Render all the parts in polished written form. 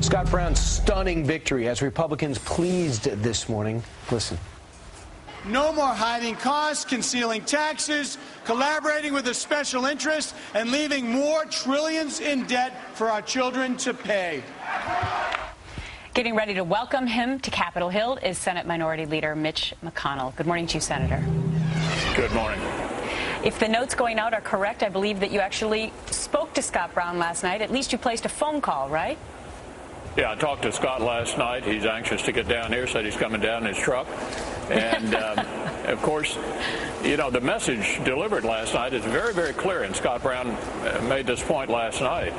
Scott Brown's stunning victory as Republicans pleased this morning. Listen. No more hiding costs, concealing taxes, collaborating with a special interest, and leaving more trillions in debt for our children to pay. Getting ready to welcome him to Capitol Hill is Senate Minority Leader Mitch McConnell. Good morning to you, Senator. Good morning. If the notes going out are correct, I believe that you actually spoke to Scott Brown last night. At least you placed a phone call, right? Yeah, I talked to Scott last night. He's anxious to get down here, said he's coming down in his truck. And, of course, you know, the message delivered last night is very, very clear, and Scott Brown made this point last night.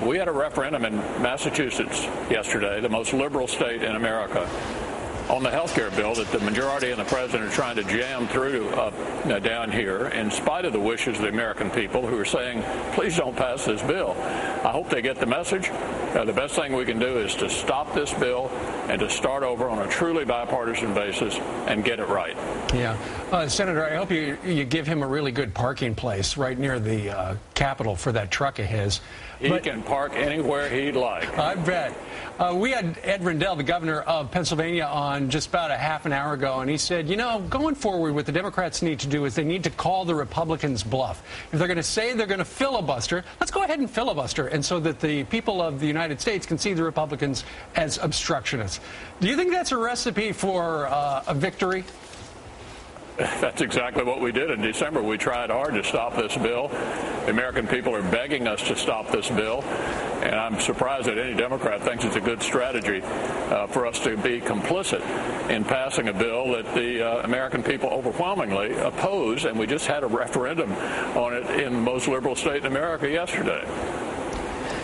We had a referendum in Massachusetts yesterday, the most liberal state in America, on the health care bill that the majority and the president are trying to jam through down here in spite of the wishes of the American people who are saying, please don't pass this bill. I hope they get the message. The best thing we can do is to stop this bill and to start over on a truly bipartisan basis and get it right. Yeah. Senator, I hope you give him a really good parking place right near the Capitol for that truck of his. He can park anywhere he'd like. I bet. We had Ed Rendell, the governor of Pennsylvania, on just about a half an hour ago, and he said, you know, going forward, what the Democrats need to do is they need to call the Republicans bluff. If they're going to say they're going to filibuster, let's go ahead and filibuster, and so that the people of the United States can see the Republicans as obstructionists. Do you think that's a recipe for a victory? That's exactly what we did in December. We tried hard to stop this bill. The American people are begging us to stop this bill, and I'm surprised that any Democrat thinks it's a good strategy for us to be complicit in passing a bill that the American people overwhelmingly oppose, and we just had a referendum on it in the most liberal state in America yesterday.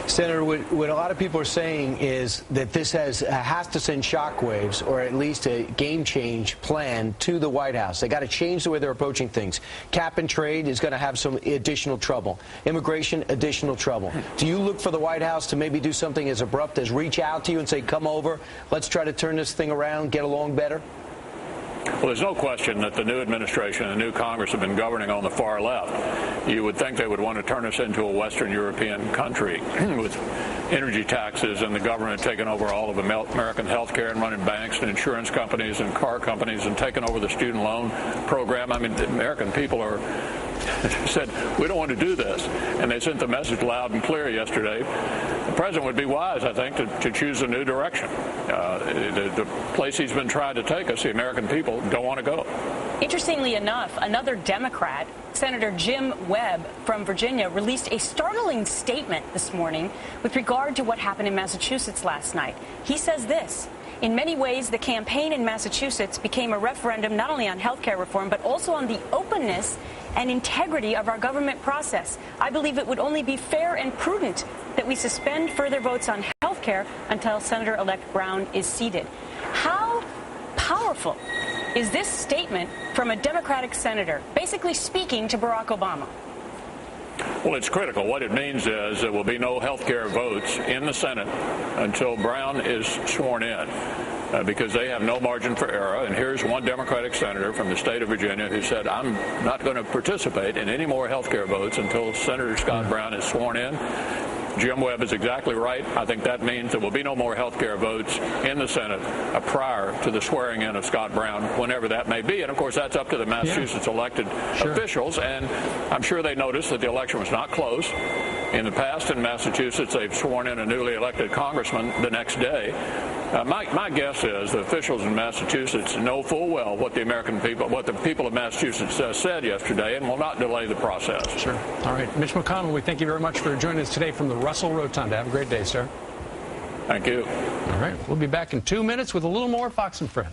Senator, what a lot of people are saying is that this has to send shockwaves, or at least a game change plan to the White House. They got to change the way they're approaching things. Cap and trade is going to have some additional trouble. Immigration, additional trouble. Do you look for the White House to maybe do something as abrupt as reach out to you and say, come over, let's try to turn this thing around, get along better? Well, there's no question that the new administration and the new Congress have been governing on the far left. You would think they would want to turn us into a Western European country with energy taxes and the government taking over all of American health care and running banks and insurance companies and car companies and taking over the student loan program. I mean, the American people are said, we don't want to do this. And they sent the message loud and clear yesterday. The president would be wise, I think, to choose a new direction. The place he's been trying to take us, the American people don't want to go. Interestingly enough, another Democrat, Senator Jim Webb from Virginia, released a startling statement this morning with regard to what happened in Massachusetts last night. He says this: in many ways, the campaign in Massachusetts became a referendum not only on health care reform, but also on the openness and integrity of our government process. I believe it would only be fair and prudent that we suspend further votes on health care until Senator-elect Brown is seated. How powerful is this statement from a Democratic senator, basically speaking to Barack Obama? Well, it's critical. What it means is there will be no health care votes in the Senate until Brown is sworn in, because they have no margin for error. And here's one Democratic senator from the state of Virginia who said, I'm not going to participate in any more health care votes until Senator Scott Brown is sworn in. Jim Webb is exactly right. I think that means there will be no more health care votes in the Senate prior to the swearing in of Scott Brown, whenever that may be. And, of course, that's up to the Massachusetts elected officials. And I'm sure they noticed that the election was not close. In the past in Massachusetts, they've sworn in a newly elected congressman the next day. My guess is the officials in Massachusetts know full well what the American people, what the people of Massachusetts said yesterday, and will not delay the process. Sure. All right. Mitch McConnell, we thank you very much for joining us today from the Russell Rotunda. Have a great day, sir. Thank you. All right. We'll be back in 2 minutes with a little more Fox and Friends.